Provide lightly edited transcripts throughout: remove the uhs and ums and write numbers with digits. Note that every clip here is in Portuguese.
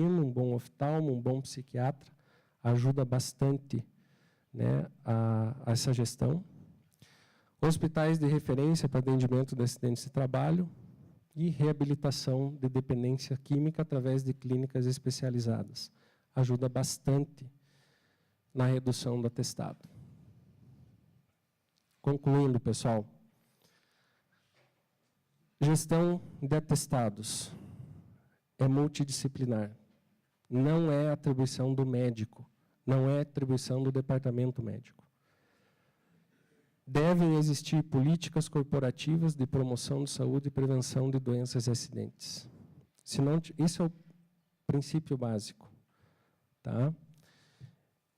um bom oftalmo, um bom psiquiatra, ajuda bastante, né, a essa gestão. Hospitais de referência para atendimento de acidentes de trabalho e reabilitação de dependência química através de clínicas especializadas. Ajuda bastante na redução do atestado. Concluindo, pessoal, gestão de atestados é multidisciplinar. Não é atribuição do médico, não é atribuição do departamento médico. Devem existir políticas corporativas de promoção de saúde e prevenção de doenças e acidentes. Senão, isso é o princípio básico. Tá?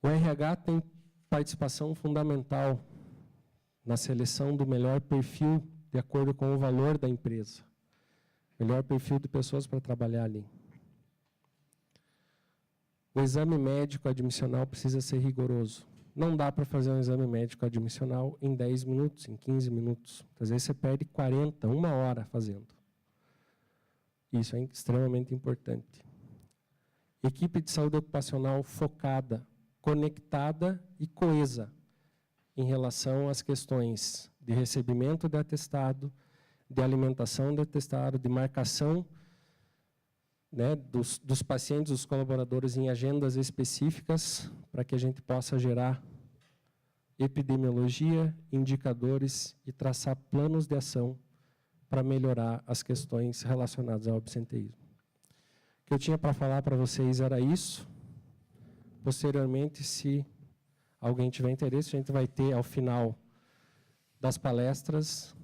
O RH tem participação fundamental na seleção do melhor perfil de acordo com o valor da empresa. Melhor perfil de pessoas para trabalhar ali. O exame médico admissional precisa ser rigoroso. Não dá para fazer um exame médico admissional em 10 minutos, em 15 minutos. Às vezes você perde 40, 1 hora fazendo. Isso é extremamente importante. Equipe de saúde ocupacional focada, conectada e coesa em relação às questões de recebimento de atestado, de alimentação de atestado, de marcação, né, dos pacientes, dos colaboradores em agendas específicas, para que a gente possa gerar epidemiologia, indicadores e traçar planos de ação para melhorar as questões relacionadas ao absenteísmo. O que eu tinha para falar para vocês era isso. Posteriormente, se alguém tiver interesse, a gente vai ter, ao final das palestras,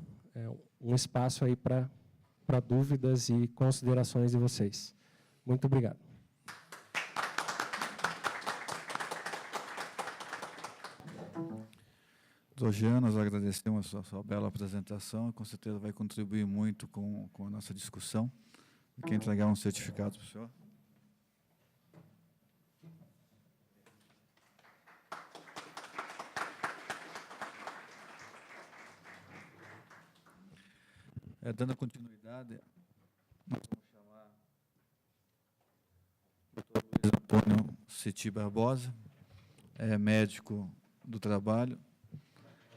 um espaço aí para dúvidas e considerações de vocês. Muito obrigado. Doutor Jean, nós agradecemos a sua bela apresentação e com certeza vai contribuir muito com a nossa discussão. Quer entregar um certificado para o senhor? Dando continuidade, nós vamos chamar o Dr. Luiz Antônio Ceti Barbosa, médico do trabalho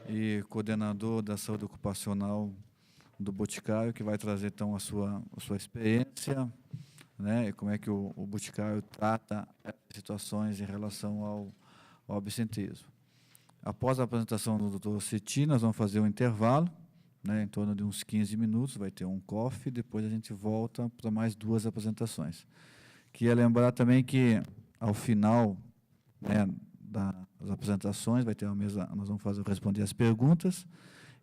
e coordenador da saúde ocupacional do Boticário, que vai trazer, então, a sua experiência, né, e como é que o Boticário trata situações em relação ao absenteísmo. Após a apresentação do Dr. Ceti, nós vamos fazer um intervalo, né, em torno de uns 15 minutos, vai ter um coffee, depois a gente volta para mais 2 apresentações. Queria lembrar também que, ao final, né, das apresentações, vai ter uma mesa, nós vamos responder as perguntas,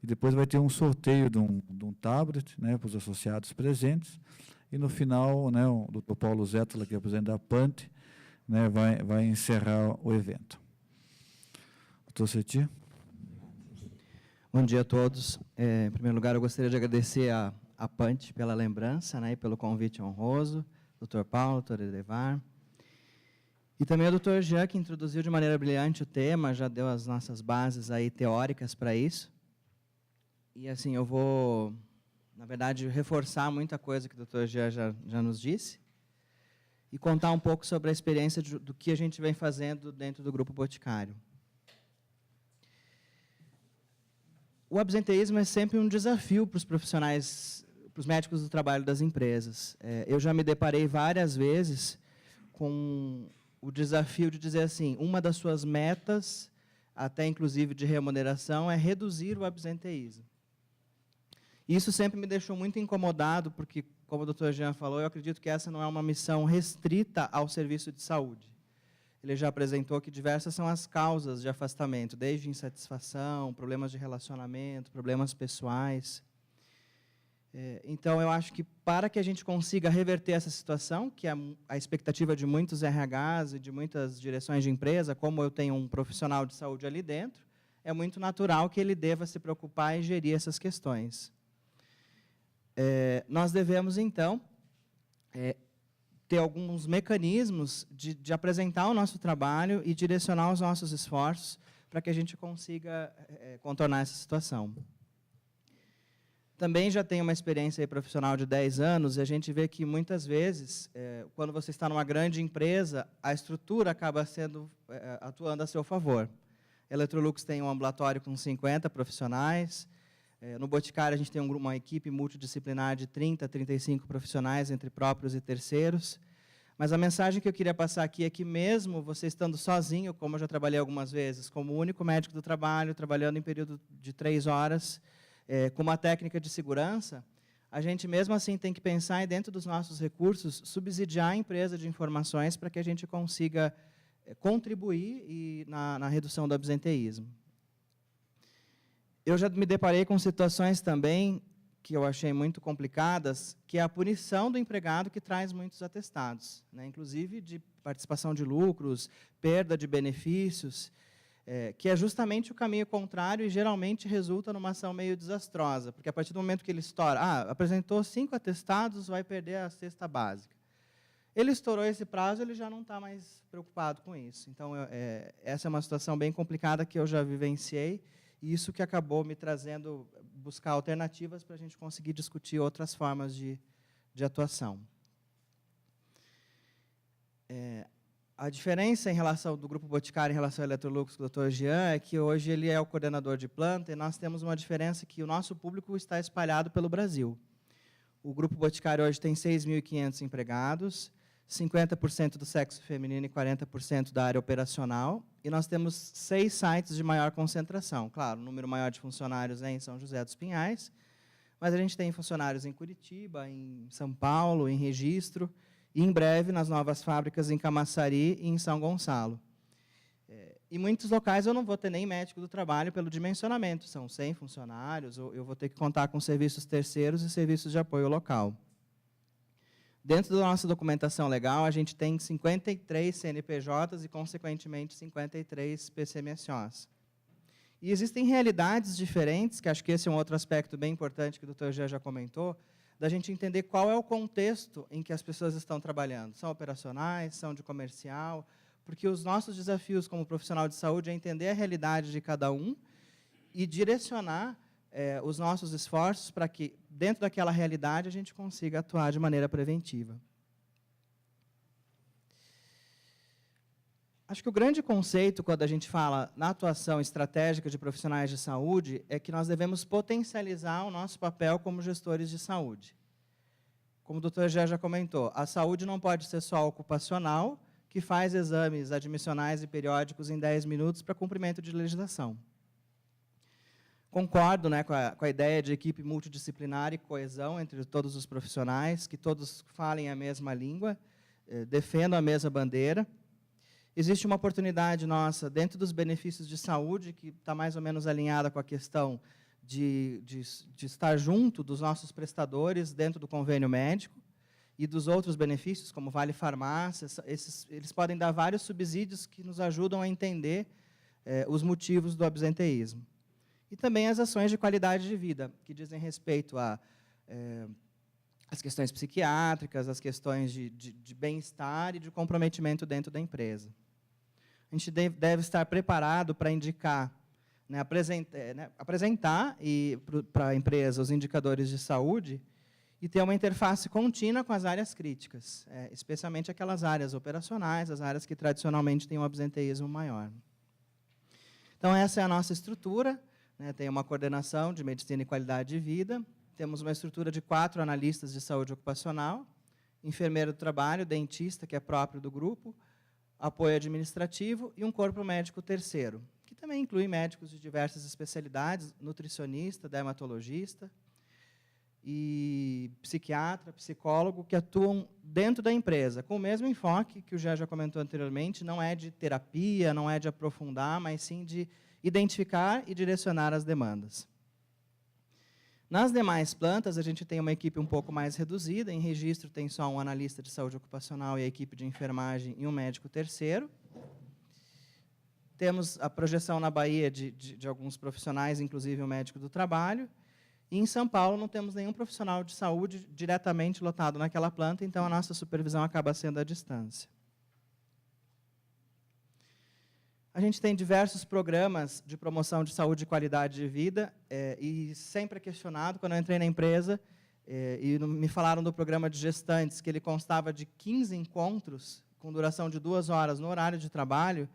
e depois vai ter um sorteio de um tablet, né, para os associados presentes, e no final, né, o Dr. Paulo Zétala, que é o presidente da PANT, né, vai encerrar o evento. Dr. Ceti. Bom dia a todos. Em primeiro lugar, eu gostaria de agradecer a PANT pela lembrança, né, e pelo convite honroso, Dr. Paulo, Dr. Edevar, e também o Dr. Jean, que introduziu de maneira brilhante o tema, já deu as nossas bases aí teóricas para isso. E assim, eu vou, na verdade, reforçar muita coisa que o Dr. Jean já nos disse e contar um pouco sobre a experiência do que a gente vem fazendo dentro do Grupo Boticário. O absenteísmo é sempre um desafio para os profissionais, para os médicos do trabalho das empresas. Eu já me deparei várias vezes com o desafio de dizer assim, uma das suas metas, até inclusive de remuneração, é reduzir o absenteísmo. Isso sempre me deixou muito incomodado, porque, como o Dr. Jean falou, eu acredito que essa não é uma missão restrita ao serviço de saúde. Ele já apresentou que diversas são as causas de afastamento, desde insatisfação, problemas de relacionamento, problemas pessoais. Então, eu acho que para que a gente consiga reverter essa situação, que é a expectativa de muitos RHs e de muitas direções de empresa, como eu tenho um profissional de saúde ali dentro, é muito natural que ele deva se preocupar em gerir essas questões. Nós devemos, então, ter alguns mecanismos de apresentar o nosso trabalho e direcionar os nossos esforços para que a gente consiga contornar essa situação. Também já tenho uma experiência aí profissional de 10 anos, e a gente vê que, muitas vezes, quando você está numa grande empresa, a estrutura acaba atuando a seu favor. A Electrolux tem um ambulatório com 50 profissionais. No Boticário, a gente tem uma equipe multidisciplinar de 30 a 35 profissionais, entre próprios e terceiros. Mas a mensagem que eu queria passar aqui é que, mesmo você estando sozinho, como eu já trabalhei algumas vezes, como único médico do trabalho, trabalhando em período de 3 horas, com uma técnica de segurança, a gente, mesmo assim, tem que pensar em, dentro dos nossos recursos, subsidiar a empresa de informações para que a gente consiga contribuir na redução do absenteísmo. Eu já me deparei com situações também que eu achei muito complicadas, que é a punição do empregado, que traz muitos atestados, né? Inclusive de participação de lucros, perda de benefícios, que é justamente o caminho contrário e geralmente resulta numa ação meio desastrosa, porque a partir do momento que ele estoura, apresentou 5 atestados, vai perder a cesta básica. Ele estourou esse prazo, ele já não está mais preocupado com isso. Então, essa é uma situação bem complicada que eu já vivenciei, e isso que acabou me trazendo buscar alternativas para a gente conseguir discutir outras formas de atuação. A diferença em relação do Grupo Boticário em relação ao Electrolux, do Dr. Jean, é que hoje ele é o coordenador de planta, e nós temos uma diferença que o nosso público está espalhado pelo Brasil. O Grupo Boticário hoje tem 6.500 empregados, 50% do sexo feminino e 40% da área operacional, e nós temos 6 sites de maior concentração. Claro, o número maior de funcionários é em São José dos Pinhais, mas a gente tem funcionários em Curitiba, em São Paulo, em Registro, e, em breve, nas novas fábricas em Camaçari e em São Gonçalo. Em muitos locais eu não vou ter nem médico do trabalho pelo dimensionamento, são 100 funcionários, eu vou ter que contar com serviços terceiros e serviços de apoio local. Dentro da nossa documentação legal, a gente tem 53 CNPJs e, consequentemente, 53 PCMSOs. E existem realidades diferentes, que acho que esse é um outro aspecto bem importante que o Dr. Jean já comentou, da gente entender qual é o contexto em que as pessoas estão trabalhando. São operacionais, são de comercial, porque os nossos desafios como profissional de saúde é entender a realidade de cada um e direcionar os nossos esforços para que, dentro daquela realidade, a gente consiga atuar de maneira preventiva. Acho que o grande conceito, quando a gente fala na atuação estratégica de profissionais de saúde, é que nós devemos potencializar o nosso papel como gestores de saúde. Como o Dr. Jean já comentou, a saúde não pode ser só ocupacional, que faz exames admissionais e periódicos em 10 minutos para cumprimento de legislação. Concordo, né, com a ideia de equipe multidisciplinar e coesão entre todos os profissionais, que todos falem a mesma língua, defendam a mesma bandeira. Existe uma oportunidade nossa, dentro dos benefícios de saúde, que está mais ou menos alinhada com a questão de estar junto dos nossos prestadores dentro do convênio médico e dos outros benefícios, como Vale Farmácia. Eles podem dar vários subsídios que nos ajudam a entender os motivos do absenteísmo. E também as ações de qualidade de vida, que dizem respeito às questões psiquiátricas, às questões de bem-estar e de comprometimento dentro da empresa. A gente deve estar preparado para indicar, apresentar para a empresa os indicadores de saúde e ter uma interface contínua com as áreas críticas, especialmente aquelas áreas operacionais, as áreas que tradicionalmente têm um absenteísmo maior. Então, essa é a nossa estrutura. Tem uma coordenação de medicina e qualidade de vida, temos uma estrutura de 4 analistas de saúde ocupacional, enfermeiro do trabalho, dentista, que é próprio do grupo, apoio administrativo e um corpo médico terceiro, que também inclui médicos de diversas especialidades, nutricionista, dermatologista, e psiquiatra, psicólogo, que atuam dentro da empresa, com o mesmo enfoque que o Jean já comentou anteriormente, não é de terapia, não é de aprofundar, mas sim de identificar e direcionar as demandas. Nas demais plantas, a gente tem uma equipe um pouco mais reduzida. Em Registro, tem só um analista de saúde ocupacional e a equipe de enfermagem e um médico terceiro. Temos a projeção na Bahia de alguns profissionais, inclusive o médico do trabalho. E em São Paulo, não temos nenhum profissional de saúde diretamente lotado naquela planta, então a nossa supervisão acaba sendo à distância. A gente tem diversos programas de promoção de saúde e qualidade de vida, e sempre é questionado, quando eu entrei na empresa, e me falaram do programa de gestantes, que ele constava de 15 encontros, com duração de 2 horas no horário de trabalho,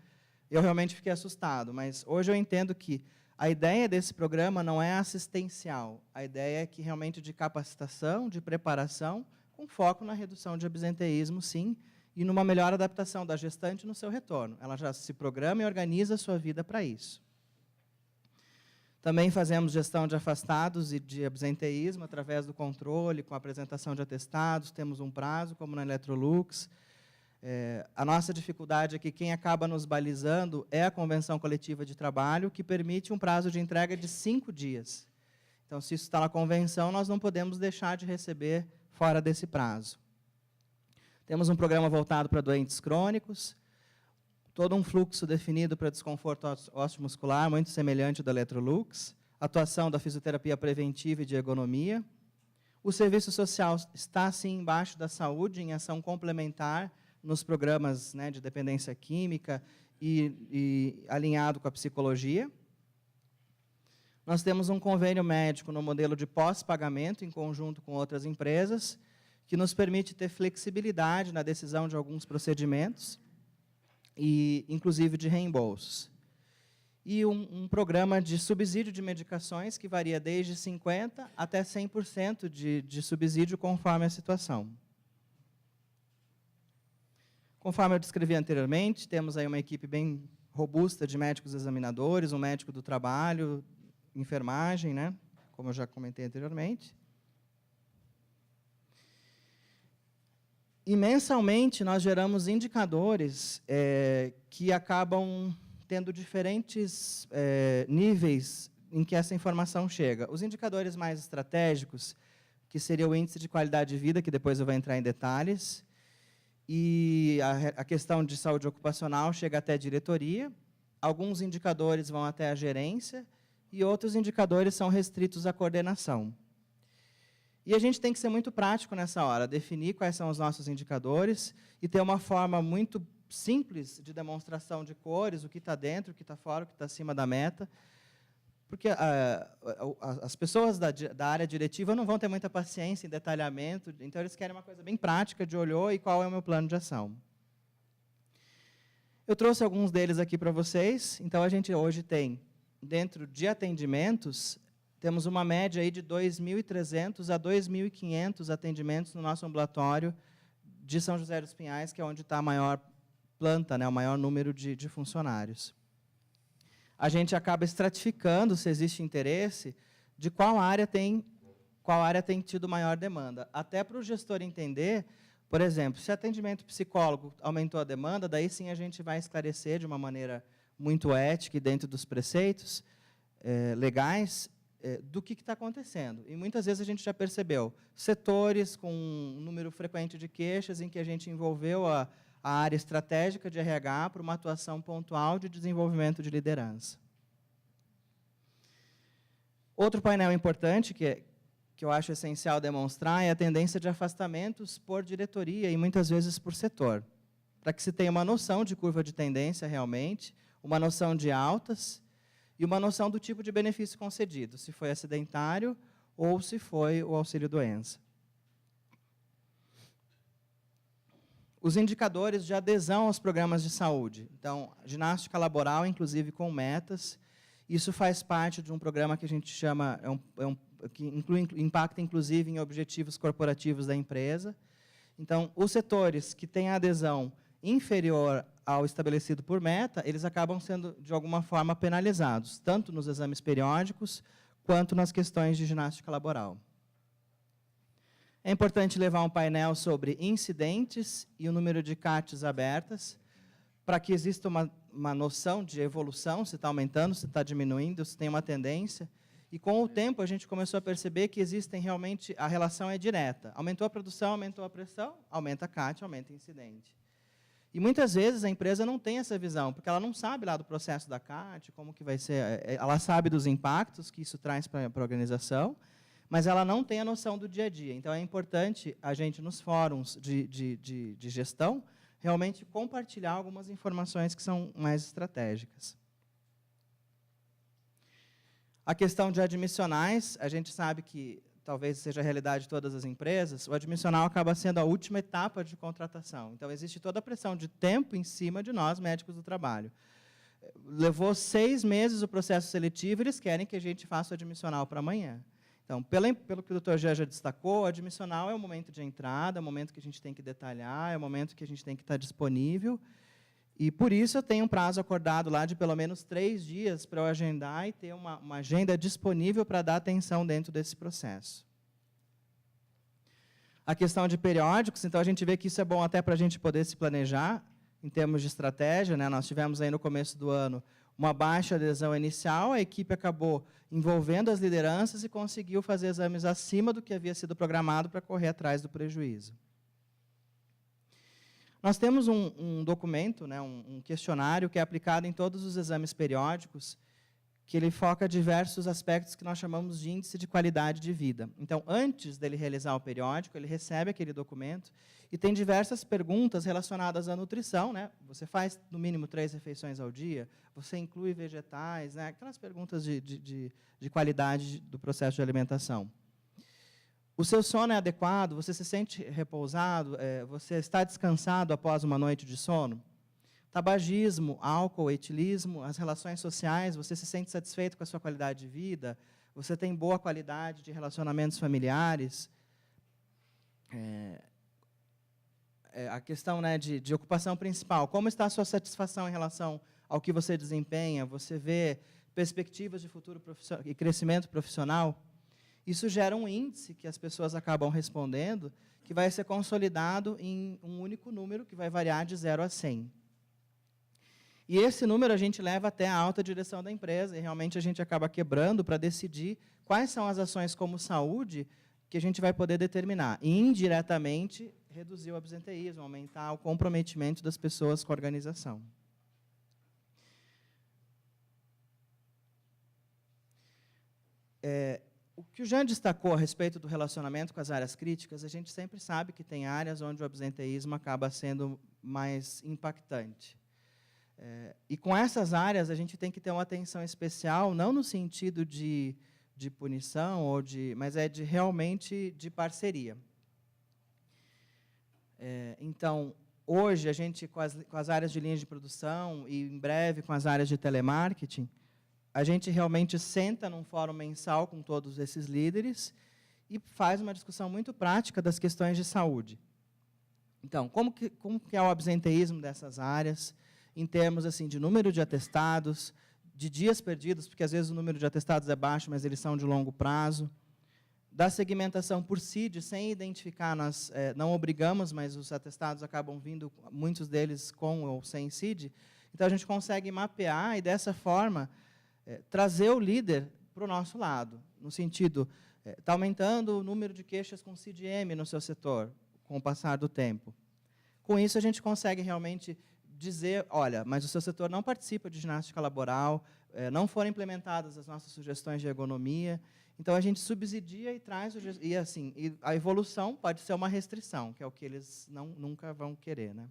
eu realmente fiquei assustado. Mas hoje eu entendo que a ideia desse programa não é assistencial, a ideia é que realmente de capacitação, de preparação, com foco na redução de absenteísmo, sim, e numa melhor adaptação da gestante no seu retorno. Ela já se programa e organiza a sua vida para isso. Também fazemos gestão de afastados e de absenteísmo através do controle, com a apresentação de atestados, temos um prazo, como na Electrolux. A nossa dificuldade é que quem acaba nos balizando é a convenção coletiva de trabalho, que permite um prazo de entrega de 5 dias. Então, se isso está na convenção, nós não podemos deixar de receber fora desse prazo. Temos um programa voltado para doentes crônicos, todo um fluxo definido para desconforto osteomuscular, muito semelhante da Electrolux, atuação da fisioterapia preventiva e de ergonomia. O serviço social está, sim, embaixo da saúde, em ação complementar nos programas, né, de dependência química e alinhado com a psicologia. Nós temos um convênio médico no modelo de pós-pagamento, em conjunto com outras empresas, que nos permite ter flexibilidade na decisão de alguns procedimentos, e inclusive de reembolsos. E um programa de subsídio de medicações, que varia desde 50% até 100% de subsídio, conforme a situação. Conforme eu descrevi anteriormente, temos aí uma equipe bem robusta de médicos examinadores, um médico do trabalho, enfermagem, né, como eu já comentei anteriormente. E, mensalmente, nós geramos indicadores que acabam tendo diferentes níveis em que essa informação chega. Os indicadores mais estratégicos, que seria o índice de qualidade de vida, que depois eu vou entrar em detalhes, e a questão de saúde ocupacional chega até a diretoria, alguns indicadores vão até a gerência, e outros indicadores são restritos à coordenação. E a gente tem que ser muito prático nessa hora, definir quais são os nossos indicadores e ter uma forma muito simples de demonstração de cores, o que está dentro, o que está fora, o que está acima da meta, porque as pessoas da área diretiva não vão ter muita paciência em detalhamento, então eles querem uma coisa bem prática de olhou e qual é o meu plano de ação. Eu trouxe alguns deles aqui para vocês, então a gente hoje tem, dentro de atendimentos, temos uma média aí de 2.300 a 2.500 atendimentos no nosso ambulatório de São José dos Pinhais, que é onde está a maior planta, né, o maior número de funcionários. A gente acaba estratificando, se existe interesse, de qual área tem tido maior demanda. Até para o gestor entender, por exemplo, se atendimento psicólogo aumentou a demanda, daí sim a gente vai esclarecer de uma maneira muito ética e dentro dos preceitos legais, do que está acontecendo. E muitas vezes a gente já percebeu setores com um número frequente de queixas em que a gente envolveu a área estratégica de RH para uma atuação pontual de desenvolvimento de liderança. Outro painel importante que eu acho essencial demonstrar é a tendência de afastamentos por diretoria e muitas vezes por setor, para que se tenha uma noção de curva de tendência realmente, uma noção de altas, e uma noção do tipo de benefício concedido, se foi acidentário ou se foi o auxílio-doença. Os indicadores de adesão aos programas de saúde. Então, ginástica laboral, inclusive com metas. Isso faz parte de um programa que a gente chama, que impacta, inclusive, em objetivos corporativos da empresa. Então, os setores que têm adesão inferior ao estabelecido por meta, eles acabam sendo, de alguma forma, penalizados, tanto nos exames periódicos, quanto nas questões de ginástica laboral. É importante levar um painel sobre incidentes e o número de CATs abertas, para que exista uma noção de evolução, se está aumentando, se está diminuindo, se tem uma tendência. E, com o tempo, a gente começou a perceber que existem realmente, a relação é direta. Aumentou a produção, aumentou a pressão, aumenta a CAT, aumenta o incidente. E muitas vezes a empresa não tem essa visão, porque ela não sabe lá do processo da CAT, como que vai ser, ela sabe dos impactos que isso traz para a organização, mas ela não tem a noção do dia a dia. Então, é importante a gente, nos fóruns de gestão, realmente compartilhar algumas informações que são mais estratégicas. A questão de admissionais, a gente sabe que talvez seja a realidade de todas as empresas, o admissional acaba sendo a última etapa de contratação. Então, existe toda a pressão de tempo em cima de nós, médicos do trabalho. Levou 6 meses o processo seletivo, eles querem que a gente faça o admissional para amanhã. Então, pelo que o Dr. Jean já destacou, o admissional é o momento de entrada, é o momento que a gente tem que detalhar, é o momento que a gente tem que estar disponível. E, por isso, eu tenho um prazo acordado lá de pelo menos 3 dias para eu agendar e ter uma agenda disponível para dar atenção dentro desse processo. A questão de periódicos, então, a gente vê que isso é bom até para a gente poder se planejar em termos de estratégia, né? Nós tivemos aí no começo do ano uma baixa adesão inicial, a equipe acabou envolvendo as lideranças e conseguiu fazer exames acima do que havia sido programado para correr atrás do prejuízo. Nós temos um documento, né, um questionário que é aplicado em todos os exames periódicos, que ele foca diversos aspectos que nós chamamos de índice de qualidade de vida. Então, antes dele realizar o periódico, ele recebe aquele documento e tem diversas perguntas relacionadas à nutrição, né? Você faz, no mínimo, 3 refeições ao dia, você inclui vegetais, né? Aquelas perguntas de qualidade do processo de alimentação. O seu sono é adequado? Você se sente repousado? Você está descansado após uma noite de sono? Tabagismo, álcool, etilismo, as relações sociais, você se sente satisfeito com a sua qualidade de vida? Você tem boa qualidade de relacionamentos familiares? A questão, né, de ocupação principal, como está a sua satisfação em relação ao que você desempenha? Você vê perspectivas de futuro e crescimento profissional? Isso gera um índice que as pessoas acabam respondendo, que vai ser consolidado em um único número, que vai variar de 0 a 100. E esse número a gente leva até a alta direção da empresa, e realmente a gente acaba quebrando para decidir quais são as ações como saúde que a gente vai poder determinar. E, indiretamente, reduzir o absenteísmo, aumentar o comprometimento das pessoas com a organização. O que o Jean destacou a respeito do relacionamento com as áreas críticas, a gente sempre sabe que tem áreas onde o absenteísmo acaba sendo mais impactante. E com essas áreas, a gente tem que ter uma atenção especial, não no sentido de punição, mas realmente de parceria. Então, hoje, a gente, com as áreas de linha de produção e, em breve, com as áreas de telemarketing, a gente realmente senta num fórum mensal com todos esses líderes e faz uma discussão muito prática das questões de saúde. Então, como que é o absenteísmo dessas áreas, em termos assim, de número de atestados, de dias perdidos, porque às vezes o número de atestados é baixo, mas eles são de longo prazo, da segmentação por CID, sem identificar, nós não obrigamos, mas os atestados acabam vindo, muitos deles com ou sem CID, então a gente consegue mapear e, dessa forma, trazer o líder para o nosso lado, no sentido, está aumentando o número de queixas com CID-M no seu setor, com o passar do tempo. Com isso, a gente consegue realmente dizer, olha, mas o seu setor não participa de ginástica laboral, não foram implementadas as nossas sugestões de ergonomia, então a gente subsidia e traz, e a evolução pode ser uma restrição, que é o que eles nunca vão querer, né?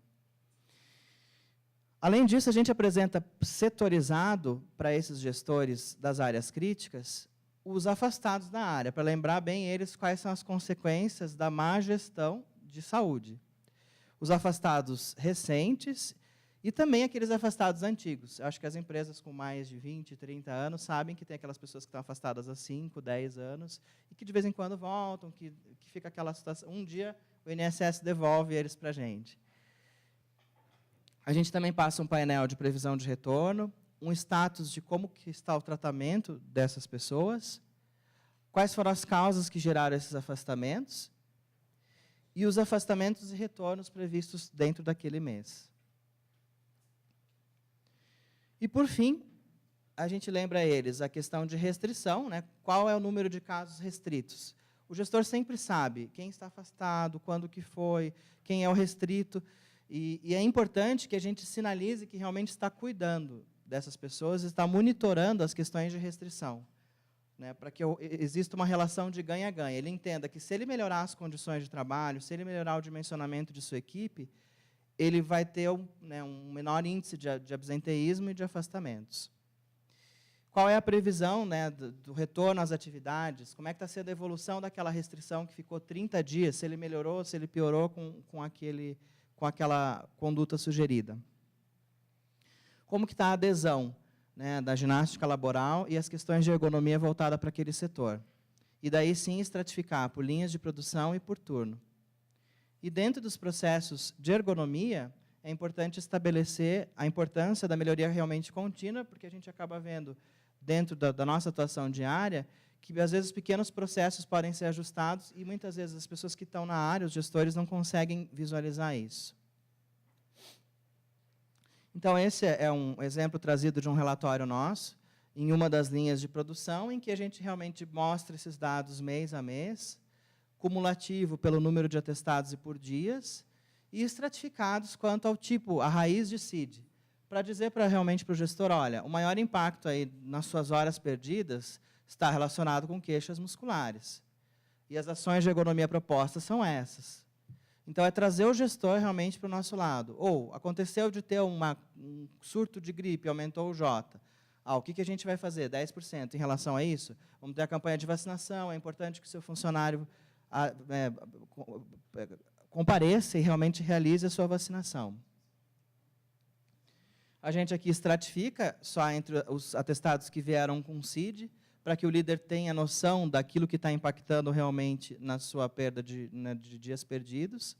Além disso, a gente apresenta setorizado para esses gestores das áreas críticas os afastados da área, para lembrar bem eles quais são as consequências da má gestão de saúde. Os afastados recentes e também aqueles afastados antigos. Eu acho que as empresas com mais de 20, 30 anos sabem que tem aquelas pessoas que estão afastadas há 5, 10 anos e que de vez em quando voltam, que fica aquela situação. Um dia o INSS devolve eles para a gente. A gente também passa um painel de previsão de retorno, um status de como que está o tratamento dessas pessoas, quais foram as causas que geraram esses afastamentos e os afastamentos e retornos previstos dentro daquele mês. E, por fim, a gente lembra a eles a questão de restrição, né? Qual é o número de casos restritos. O gestor sempre sabe quem está afastado, quando que foi, quem é o restrito. E é importante que a gente sinalize que realmente está cuidando dessas pessoas, está monitorando as questões de restrição, né, para que exista uma relação de ganha-ganha. Ele entenda que, se ele melhorar as condições de trabalho, se ele melhorar o dimensionamento de sua equipe, ele vai ter um menor índice de absenteísmo e de afastamentos. Qual é a previsão, né, do retorno às atividades? Como é que está sendo a evolução daquela restrição que ficou 30 dias? Se ele melhorou, se ele piorou com aquela conduta sugerida? Como que está a adesão, né, da ginástica laboral e as questões de ergonomia voltada para aquele setor? E daí sim estratificar por linhas de produção e por turno. E dentro dos processos de ergonomia, é importante estabelecer a importância da melhoria realmente contínua, porque a gente acaba vendo, dentro da nossa atuação diária, que às vezes pequenos processos podem ser ajustados e muitas vezes as pessoas que estão na área, os gestores, não conseguem visualizar isso. Então, esse é um exemplo trazido de um relatório nosso, em uma das linhas de produção, em que a gente realmente mostra esses dados mês a mês, cumulativo pelo número de atestados e por dias, e estratificados quanto ao tipo, a raiz de CID, para dizer realmente para o gestor, olha, o maior impacto aí nas suas horas perdidas está relacionado com queixas musculares. E as ações de ergonomia propostas são essas. Então, é trazer o gestor realmente para o nosso lado. Ou, aconteceu de ter um surto de gripe, aumentou o J. O que a gente vai fazer? 10% em relação a isso? Vamos ter a campanha de vacinação, é importante que o seu funcionário compareça e realmente realize a sua vacinação. A gente aqui estratifica só entre os atestados que vieram com CID, para que o líder tenha noção daquilo que está impactando realmente na sua perda de dias perdidos.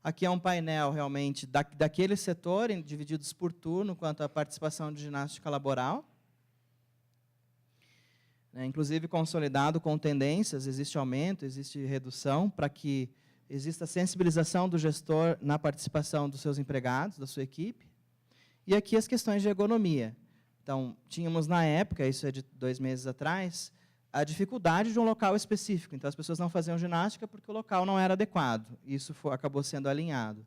Aqui é um painel realmente daquele setor, divididos por turno, quanto à participação de ginástica laboral. Inclusive consolidado com tendências, existe aumento, existe redução, para que exista sensibilização do gestor na participação dos seus empregados, da sua equipe. E aqui as questões de ergonomia. Então, tínhamos na época, isso é de 2 meses atrás, a dificuldade de um local específico. Então, as pessoas não faziam ginástica porque o local não era adequado. Isso acabou sendo alinhado.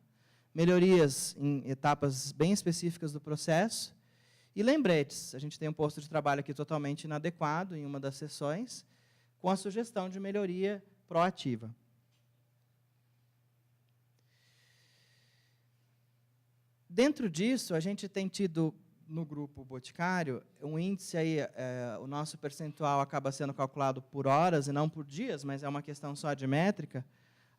Melhorias em etapas bem específicas do processo. E lembretes. A gente tem um posto de trabalho aqui totalmente inadequado em uma das sessões, com a sugestão de melhoria proativa. Dentro disso, a gente tem tido, no grupo Boticário, um índice, aí, o nosso percentual acaba sendo calculado por horas e não por dias, mas é uma questão só de métrica.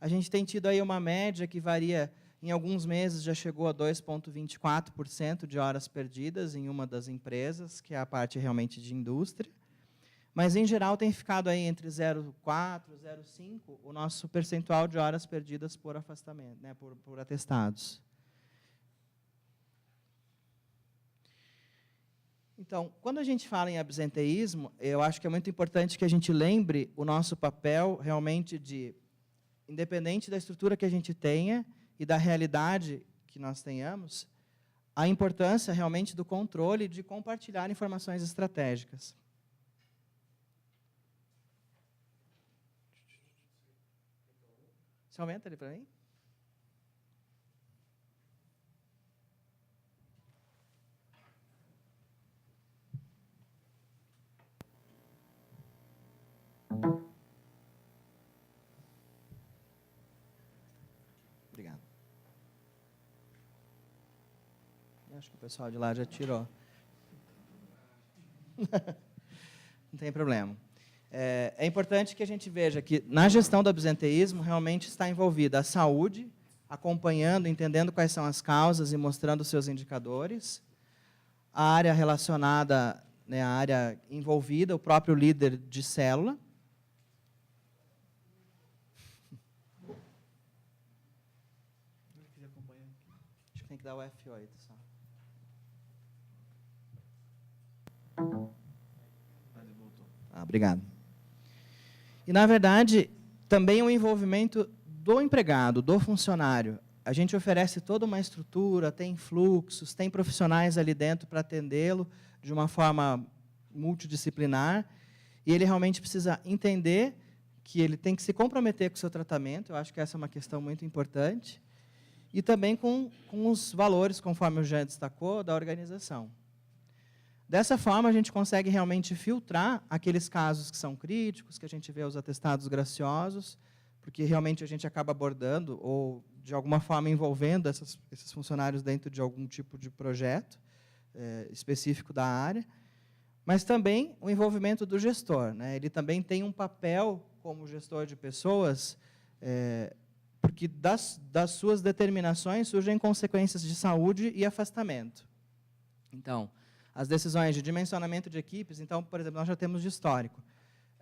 A gente tem tido aí uma média que varia, em alguns meses já chegou a 2,24% de horas perdidas em uma das empresas, que é a parte realmente de indústria. Mas, em geral, tem ficado aí entre 0,4% e 0,5% o nosso percentual de horas perdidas por afastamento, né, por atestados. Então, quando a gente fala em absenteísmo, eu acho que é muito importante que a gente lembre o nosso papel realmente de, independente da estrutura que a gente tenha e da realidade que nós tenhamos, a importância realmente do controle de compartilhar informações estratégicas. Você aumenta ali para mim? Obrigado. Eu acho que o pessoal de lá já tirou. Não tem problema. É importante que a gente veja que, na gestão do absenteísmo, realmente está envolvida a saúde, acompanhando, entendendo quais são as causas e mostrando os seus indicadores, a área relacionada, né, a área envolvida, o próprio líder de célula. Acho que tem que dar o F8 só. Obrigado. E, na verdade, também o envolvimento do empregado, do funcionário. A gente oferece toda uma estrutura, tem fluxos, tem profissionais ali dentro para atendê-lo de uma forma multidisciplinar, e ele realmente precisa entender que ele tem que se comprometer com o seu tratamento. Eu acho que essa é uma questão muito importante, e também com os valores, conforme o Jean destacou, da organização. Dessa forma, a gente consegue realmente filtrar aqueles casos que são críticos, que a gente vê os atestados graciosos, porque realmente a gente acaba abordando ou de alguma forma envolvendo esses funcionários dentro de algum tipo de projeto específico da área, mas também o envolvimento do gestor, né? Ele também tem um papel como gestor de pessoas, porque das suas determinações surgem consequências de saúde e afastamento. Então, as decisões de dimensionamento de equipes, então, por exemplo, nós já temos de histórico.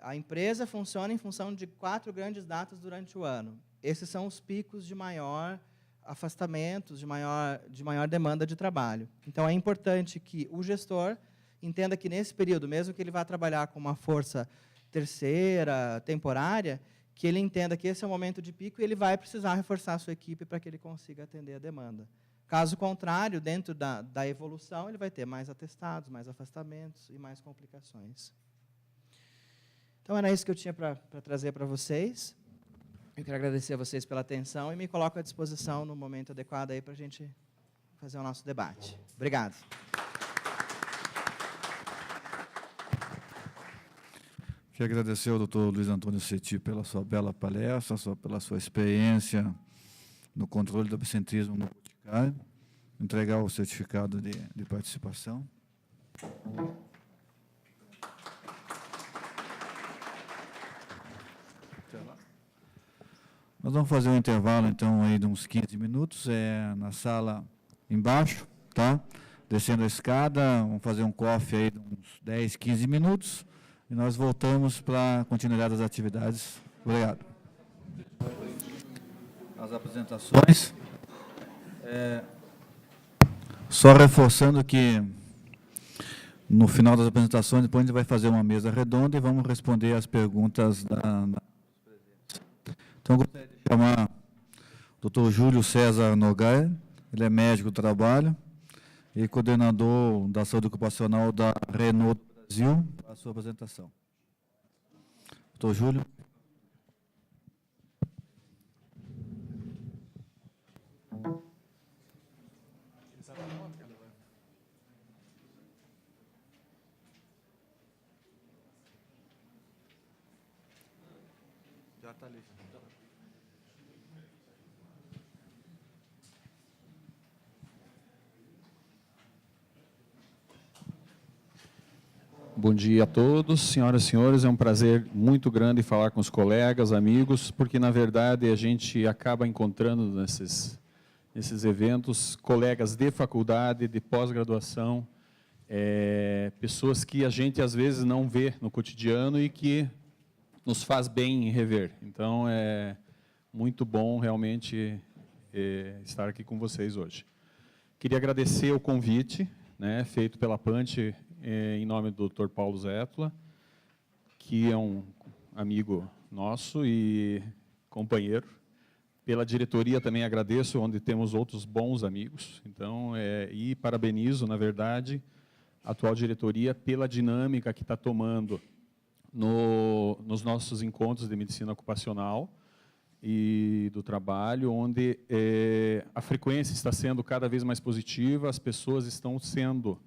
A empresa funciona em função de 4 grandes datas durante o ano. Esses são os picos de maior afastamento, de maior demanda de trabalho. Então, é importante que o gestor entenda que, nesse período, mesmo que ele vá trabalhar com uma força terceira, temporária, que ele entenda que esse é o momento de pico e ele vai precisar reforçar a sua equipe para que ele consiga atender a demanda. Caso contrário, dentro da evolução, ele vai ter mais atestados, mais afastamentos e mais complicações. Então, era isso que eu tinha para trazer para vocês. Eu quero agradecer a vocês pela atenção e me coloco à disposição no momento adequado aí para a gente fazer o nosso debate. Obrigado. Quero agradecer ao doutor Luiz Antônio Cetti pela sua bela palestra, pela sua experiência no controle do absentismo no Boticário. Entregar o certificado de participação. Nós vamos fazer um intervalo, então, aí de uns 15 minutos, na sala embaixo, tá? Descendo a escada, vamos fazer um coffee aí de uns 10, 15 minutos, e nós voltamos para a continuidade das atividades. Obrigado. As apresentações. Só reforçando que, no final das apresentações, depois a gente vai fazer uma mesa redonda e vamos responder as perguntas da Então, eu gostaria de chamar o Dr. Júlio César Nogueira, ele é médico do trabalho e coordenador da saúde ocupacional da Renault Brasil, para a sua apresentação. Dr. Júlio. Já está ali. Bom dia a todos, senhoras e senhores, é um prazer muito grande falar com os colegas, amigos, porque, na verdade, a gente acaba encontrando nesses eventos colegas de faculdade, de pós-graduação, pessoas que a gente, às vezes, não vê no cotidiano e que nos faz bem rever. Então, é muito bom, realmente, estar aqui com vocês hoje. Queria agradecer o convite, né, feito pela Pante, em nome do Dr. Paulo Zétula, que é um amigo nosso e companheiro. Pela diretoria também agradeço, onde temos outros bons amigos. Então, e parabenizo, na verdade, a atual diretoria pela dinâmica que está tomando nos nossos encontros de medicina ocupacional e do trabalho, onde a frequência está sendo cada vez mais positiva, as pessoas estão sendo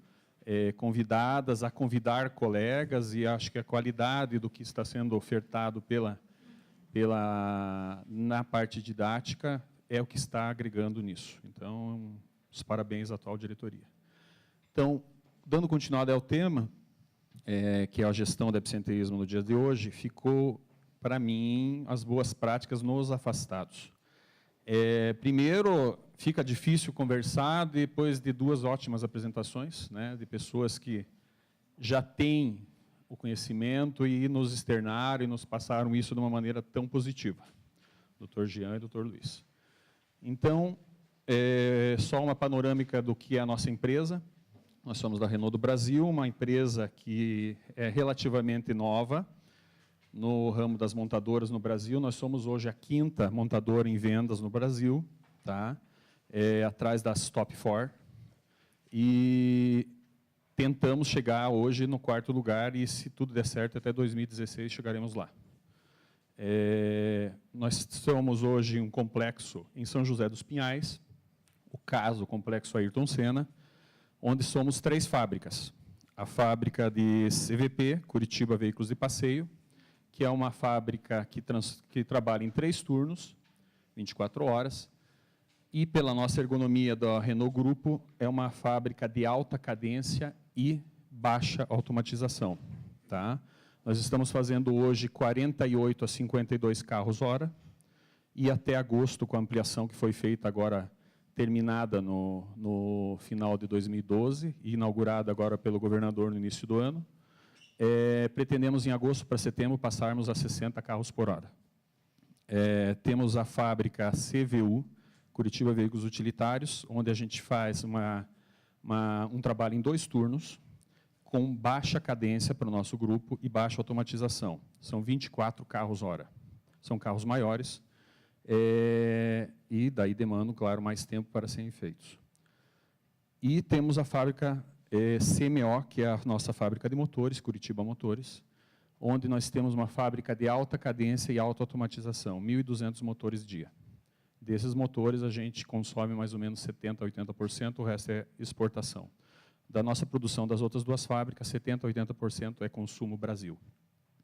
convidadas a convidar colegas, e acho que a qualidade do que está sendo ofertado na parte didática é o que está agregando nisso. Então, os parabéns à atual diretoria. Então, dando continuidade ao tema, que é a gestão do absenteísmo no dia de hoje, ficou, para mim, as boas práticas nos afastados. Primeiro, fica difícil conversar depois de 2 ótimas apresentações, né, de pessoas que já têm o conhecimento e nos externaram e nos passaram isso de uma maneira tão positiva. Dr. Jean e Dr. Luiz. Então, só uma panorâmica do que é a nossa empresa. Nós somos da Renault do Brasil, uma empresa que é relativamente nova no ramo das montadoras no Brasil. Nós somos hoje a 5ª montadora em vendas no Brasil, tá? Atrás das Top 4. E tentamos chegar hoje no 4º lugar e, se tudo der certo, até 2016 chegaremos lá. Nós somos hoje um complexo em São José dos Pinhais, o complexo Ayrton Senna, onde somos 3 fábricas. A fábrica de CVP, Curitiba Veículos de Passeio, que é uma fábrica que trabalha em 3 turnos, 24 horas. E pela nossa ergonomia da Renault Grupo, é uma fábrica de alta cadência e baixa automatização. Tá? Nós estamos fazendo hoje 48 a 52 carros hora, e até agosto, com a ampliação que foi feita agora, terminada no final de 2012, e inaugurada agora pelo governador no início do ano, pretendemos, em agosto para setembro, passarmos a 60 carros por hora. Temos a fábrica CVU, Curitiba Veículos Utilitários, onde a gente faz um trabalho em 2 turnos, com baixa cadência para o nosso grupo e baixa automatização. São 24 carros hora. São carros maiores, e daí demandam, claro, mais tempo para serem feitos. E temos a fábrica CMO, que é a nossa fábrica de motores, Curitiba Motores, onde nós temos uma fábrica de alta cadência e alta automatização, 1.200 motores dia. Desses motores, a gente consome mais ou menos 70% a 80%, o resto é exportação. Da nossa produção das outras 2 fábricas, 70% a 80% é consumo Brasil.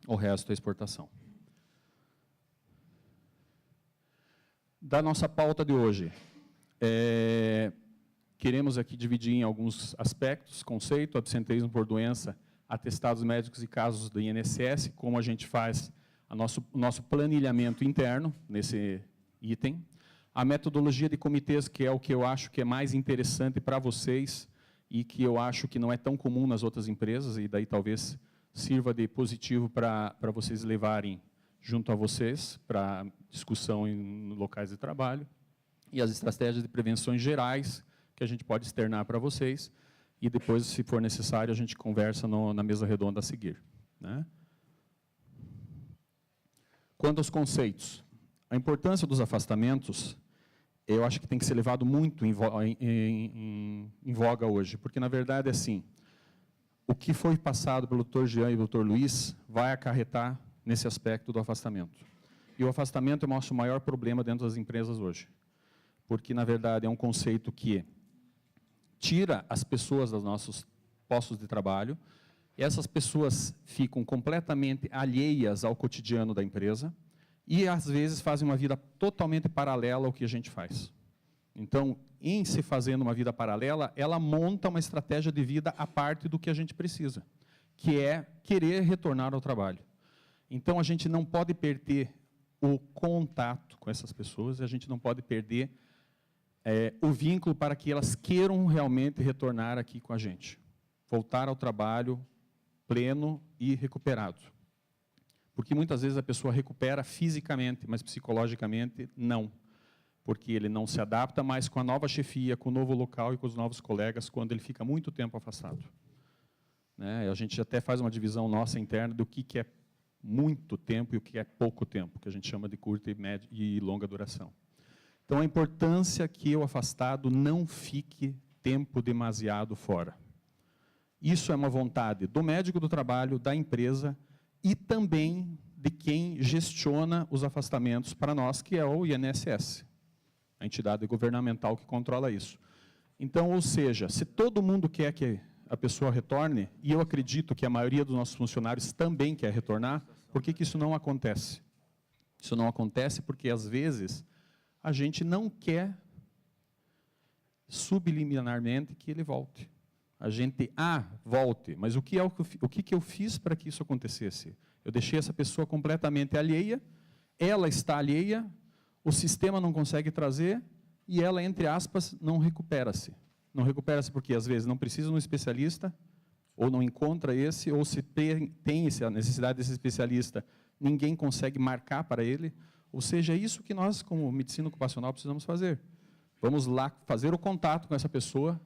O resto é exportação. Da nossa pauta de hoje, queremos aqui dividir em alguns aspectos: conceito, absenteísmo por doença, atestados médicos e casos do INSS, como a gente faz o nosso planilhamento interno nesse item, a metodologia de comitês, que é o que eu acho que é mais interessante para vocês e que eu acho que não é tão comum nas outras empresas, e daí talvez sirva de positivo para vocês levarem junto a vocês, para discussão em locais de trabalho, e as estratégias de prevenções gerais, que a gente pode externar para vocês, e depois, se for necessário, a gente conversa na mesa redonda a seguir. Né? Quanto aos conceitos, a importância dos afastamentos, eu acho que tem que ser levado muito em voga hoje, porque, na verdade, é assim, o que foi passado pelo Dr. Jean e o Dr. Luiz vai acarretar nesse aspecto do afastamento. E o afastamento é o nosso maior problema dentro das empresas hoje, porque, na verdade, é um conceito que tira as pessoas dos nossos postos de trabalho, e essas pessoas ficam completamente alheias ao cotidiano da empresa, e, às vezes, fazem uma vida totalmente paralela ao que a gente faz. Então, em se fazendo uma vida paralela, ela monta uma estratégia de vida à parte do que a gente precisa, que é querer retornar ao trabalho. Então, a gente não pode perder o contato com essas pessoas, e a gente não pode perder o vínculo para que elas queiram realmente retornar aqui com a gente. Voltar ao trabalho pleno e recuperado. Porque muitas vezes a pessoa recupera fisicamente, mas psicologicamente não. Porque ele não se adapta mais com a nova chefia, com o novo local e com os novos colegas, quando ele fica muito tempo afastado. Né? A gente até faz uma divisão nossa interna do que é muito tempo e o que é pouco tempo, que a gente chama de curta, média e longa duração. Então, a importância que o afastado não fique tempo demasiado fora. Isso é uma vontade do médico do trabalho, da empresa, e também de quem gestiona os afastamentos para nós, que é o INSS, a entidade governamental que controla isso. Então, ou seja, se todo mundo quer que a pessoa retorne, e eu acredito que a maioria dos nossos funcionários também quer retornar, por que isso não acontece? Isso não acontece porque, às vezes, a gente não quer subliminarmente que ele volte. A gente, volte, mas o que eu fiz para que isso acontecesse? Eu deixei essa pessoa completamente alheia, ela está alheia, o sistema não consegue trazer, e ela, entre aspas, não recupera-se. Não recupera-se porque, às vezes, não precisa de um especialista, ou não encontra esse, ou se tem a necessidade desse especialista, ninguém consegue marcar para ele. Ou seja, é isso que nós, como medicina ocupacional, precisamos fazer. Vamos lá fazer o contato com essa pessoa,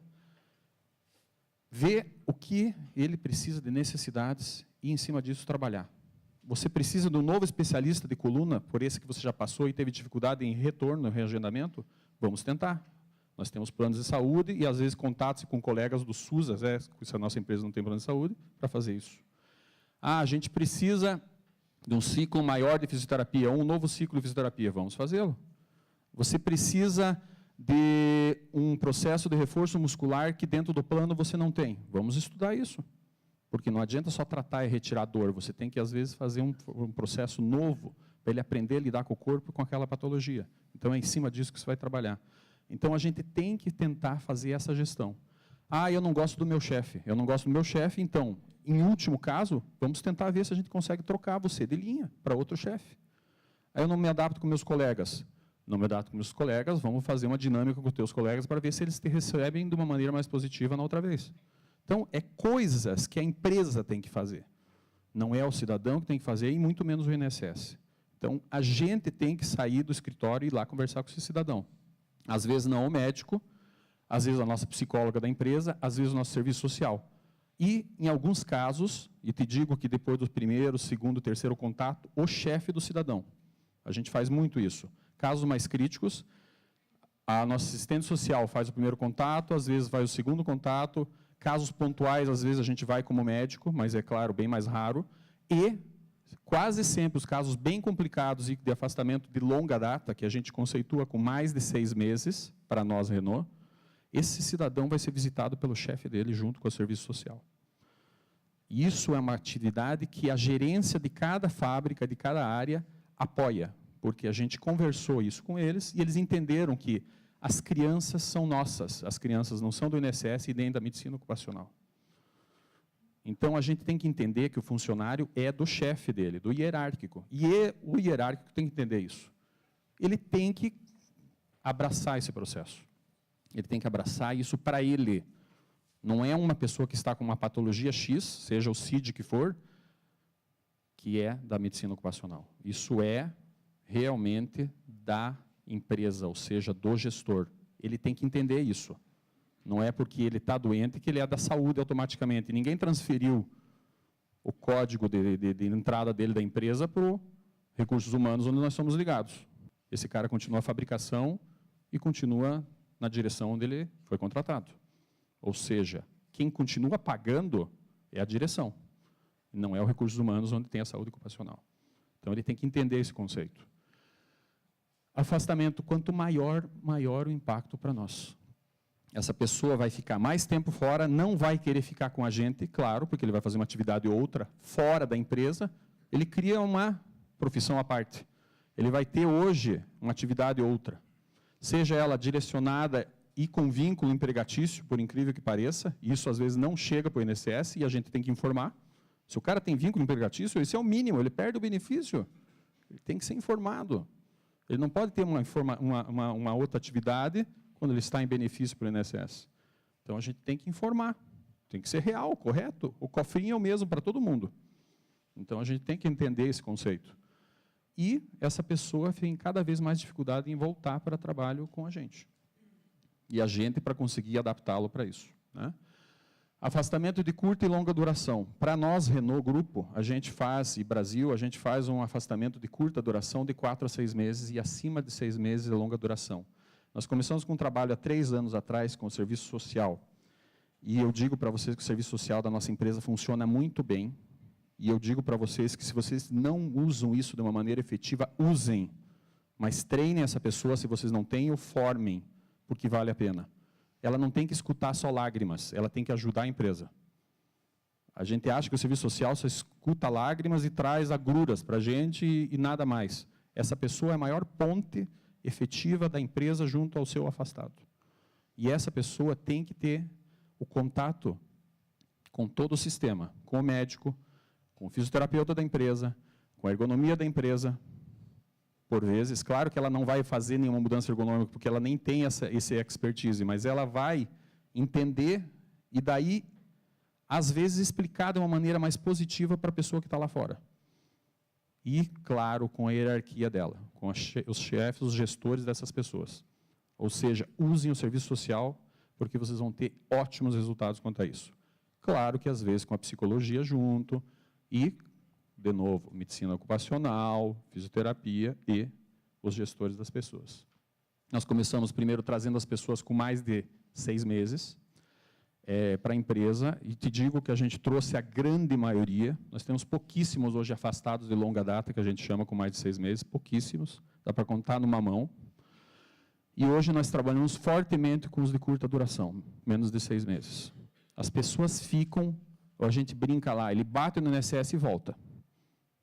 ver o que ele precisa de necessidades e, em cima disso, trabalhar. Você precisa de um novo especialista de coluna, por esse que você já passou e teve dificuldade em retorno, reagendamento? Vamos tentar. Nós temos planos de saúde e, às vezes, contatos com colegas do SUS, se a nossa empresa não tem plano de saúde, para fazer isso. A gente precisa de um ciclo maior de fisioterapia, ou um novo ciclo de fisioterapia. Vamos fazê-lo. Você precisa de um processo de reforço muscular que dentro do plano você não tem. Vamos estudar isso. Porque não adianta só tratar e retirar dor, você tem que, às vezes, fazer um processo novo para ele aprender a lidar com o corpo e com aquela patologia. Então, é em cima disso que você vai trabalhar. Então, a gente tem que tentar fazer essa gestão. Eu não gosto do meu chefe. Eu não gosto do meu chefe, então, em último caso, vamos tentar ver se a gente consegue trocar você de linha para outro chefe. Aí eu não me adapto com meus colegas. Não me adapto com meus colegas, vamos fazer uma dinâmica com os teus colegas para ver se eles te recebem de uma maneira mais positiva na outra vez. Então, é coisas que a empresa tem que fazer. Não é o cidadão que tem que fazer, e muito menos o INSS. Então, a gente tem que sair do escritório e ir lá conversar com esse cidadão. Às vezes não o médico, às vezes a nossa psicóloga da empresa, às vezes o nosso serviço social. E, em alguns casos, e te digo que depois do primeiro, segundo, terceiro contato, o chefe do cidadão. A gente faz muito isso. Casos mais críticos, a nossa assistente social faz o primeiro contato, às vezes vai o segundo contato. Casos pontuais, às vezes a gente vai como médico, mas é claro, bem mais raro. E quase sempre os casos bem complicados e de afastamento de longa data, que a gente conceitua com mais de 6 meses, para nós, Renault, esse cidadão vai ser visitado pelo chefe dele junto com o serviço social. Isso é uma atividade que a gerência de cada fábrica, de cada área, apoia, porque a gente conversou isso com eles e eles entenderam que as crianças são nossas, as crianças não são do INSS e nem da medicina ocupacional. Então, a gente tem que entender que o funcionário é do chefe dele, do hierárquico. E o hierárquico tem que entender isso. Ele tem que abraçar esse processo. Ele tem que abraçar isso para ele. Não é uma pessoa que está com uma patologia X, seja o CID que for, que é da medicina ocupacional. Isso é realmente da empresa, ou seja, do gestor. Ele tem que entender isso. Não é porque ele está doente que ele é da saúde automaticamente. Ninguém transferiu o código de entrada dele da empresa para o recursos humanos, onde nós somos ligados. Esse cara continua a fabricação e continua na direção onde ele foi contratado. Ou seja, quem continua pagando é a direção, não é o recursos humanos onde tem a saúde ocupacional. Então, ele tem que entender esse conceito. Afastamento, quanto maior, maior o impacto para nós. Essa pessoa vai ficar mais tempo fora, não vai querer ficar com a gente, claro, porque ele vai fazer uma atividade ou outra fora da empresa, ele cria uma profissão à parte. Ele vai ter hoje uma atividade ou outra, seja ela direcionada e com vínculo empregatício, por incrível que pareça, isso às vezes não chega para o INSS e a gente tem que informar. Se o cara tem vínculo empregatício, esse é o mínimo, ele perde o benefício, ele tem que ser informado. Ele não pode ter uma outra atividade quando ele está em benefício para o INSS. Então, a gente tem que informar, tem que ser real, correto? O cofrinho é o mesmo para todo mundo. Então, a gente tem que entender esse conceito. E essa pessoa tem cada vez mais dificuldade em voltar para trabalho com a gente. E a gente para conseguir adaptá-lo para isso, né? Afastamento de curta e longa duração. Para nós, Renault Grupo, a gente faz, e Brasil, a gente faz um afastamento de curta duração de 4 a 6 meses e acima de 6 meses de longa duração. Nós começamos com um trabalho há 3 anos atrás com o serviço social. E eu digo para vocês que o serviço social da nossa empresa funciona muito bem. E eu digo para vocês que se vocês não usam isso de uma maneira efetiva, usem. Mas treinem essa pessoa, se vocês não têm, ou formem, porque vale a pena. Ela não tem que escutar só lágrimas, ela tem que ajudar a empresa. A gente acha que o serviço social só escuta lágrimas e traz agruras para a gente e nada mais. Essa pessoa é a maior ponte efetiva da empresa junto ao seu afastado. E essa pessoa tem que ter o contato com todo o sistema, com o médico, com o fisioterapeuta da empresa, com a ergonomia da empresa. Por vezes, claro que ela não vai fazer nenhuma mudança ergonômica, porque ela nem tem esse expertise, mas ela vai entender e daí, às vezes, explicar de uma maneira mais positiva para a pessoa que está lá fora. E, claro, com a hierarquia dela, com os chefes, os gestores dessas pessoas. Ou seja, usem o serviço social, porque vocês vão ter ótimos resultados quanto a isso. Claro que, às vezes, com a psicologia junto e, de novo, medicina ocupacional, fisioterapia e os gestores das pessoas. Nós começamos primeiro trazendo as pessoas com mais de 6 meses para a empresa, e te digo que a gente trouxe a grande maioria. Nós temos pouquíssimos hoje afastados de longa data, que a gente chama com mais de 6 meses, pouquíssimos, dá para contar numa mão. E hoje nós trabalhamos fortemente com os de curta duração, menos de 6 meses. As pessoas ficam, ou a gente brinca lá, ele bate no INSS e volta.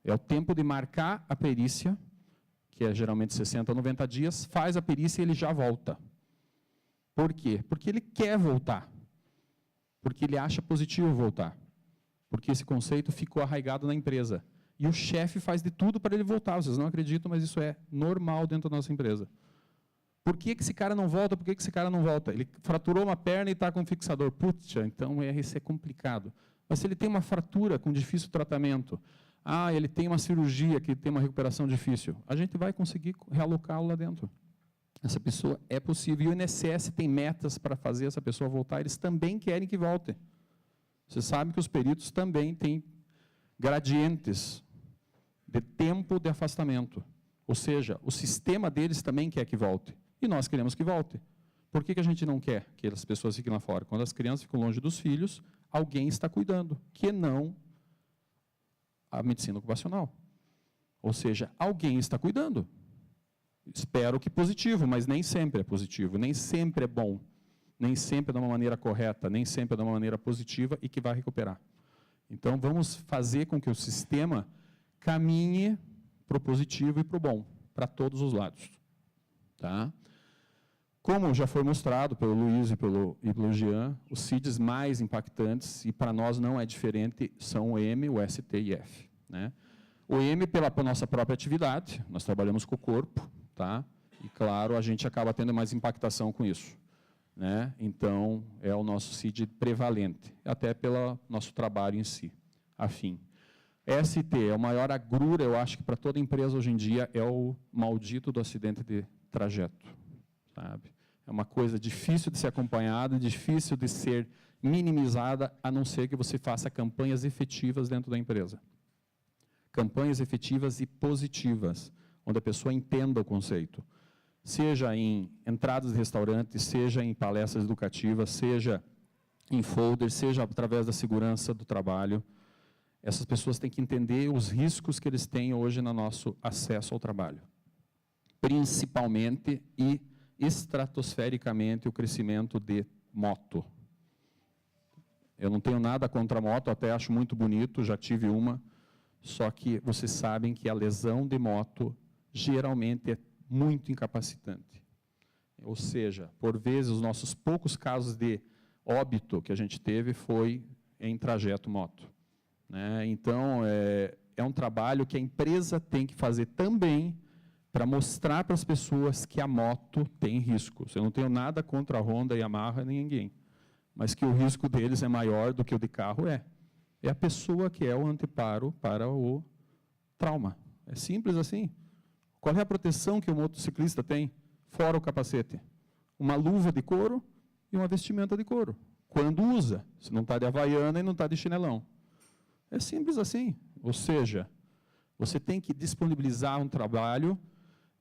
É o tempo de marcar a perícia, que é geralmente 60 a 90 dias, faz a perícia e ele já volta. Por quê? Porque ele quer voltar. Porque ele acha positivo voltar. Porque esse conceito ficou arraigado na empresa. E o chefe faz de tudo para ele voltar. Vocês não acreditam, mas isso é normal dentro da nossa empresa. Por que esse cara não volta? Por que esse cara não volta? Ele fraturou uma perna e está com um fixador. Putz, então isso é complicado. Mas se ele tem uma fratura com difícil tratamento, ele tem uma cirurgia que tem uma recuperação difícil, a gente vai conseguir realocá-lo lá dentro. Essa pessoa é possível. E o INSS tem metas para fazer essa pessoa voltar. Eles também querem que volte. Você sabe que os peritos também têm gradientes de tempo de afastamento. Ou seja, o sistema deles também quer que volte. E nós queremos que volte. Por que a gente não quer que as pessoas fiquem lá fora? Quando as crianças ficam longe dos filhos, alguém está cuidando, que não a medicina ocupacional. Ou seja, alguém está cuidando. Espero que positivo, mas nem sempre é positivo, nem sempre é bom, nem sempre é de uma maneira correta, nem sempre é de uma maneira positiva e que vai recuperar. Então, vamos fazer com que o sistema caminhe para o positivo e para o bom, para todos os lados. Tá? Como já foi mostrado pelo Luiz e pelo Jean, os CIDs mais impactantes, e para nós não é diferente, são o M, o ST e F. Né? O M, pela nossa própria atividade, nós trabalhamos com o corpo, tá? E, claro, a gente acaba tendo mais impactação com isso. Né? Então, é o nosso CID prevalente, até pelo nosso trabalho em si, afim. ST é o maior agrura, eu acho que para toda empresa hoje em dia, é o maldito do acidente de trajeto. Sabe? É uma coisa difícil de ser acompanhada, difícil de ser minimizada, a não ser que você faça campanhas efetivas dentro da empresa. Campanhas efetivas e positivas, onde a pessoa entenda o conceito. Seja em entradas de restaurantes, seja em palestras educativas, seja em folders, seja através da segurança do trabalho. Essas pessoas têm que entender os riscos que eles têm hoje no nosso acesso ao trabalho. Principalmente e estratosfericamente o crescimento de moto. Eu não tenho nada contra a moto, até acho muito bonito, já tive uma, só que vocês sabem que a lesão de moto geralmente é muito incapacitante. Ou seja, por vezes os nossos poucos casos de óbito que a gente teve foi em trajeto moto. Né? Então, é um trabalho que a empresa tem que fazer também para mostrar para as pessoas que a moto tem riscos. Eu não tenho nada contra a Honda, Yamaha, nem ninguém, mas que o risco deles é maior do que o de carro é. É a pessoa que é o anteparo para o trauma. É simples assim. Qual é a proteção que o motociclista tem? Fora o capacete. Uma luva de couro e uma vestimenta de couro. Quando usa, se não está de havaiana e não está de chinelão. É simples assim. Ou seja, você tem que disponibilizar um trabalho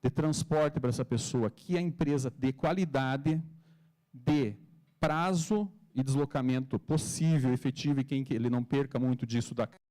de transporte para essa pessoa que a empresa dê qualidade, dê prazo e deslocamento possível, efetivo, e que ele não perca muito disso da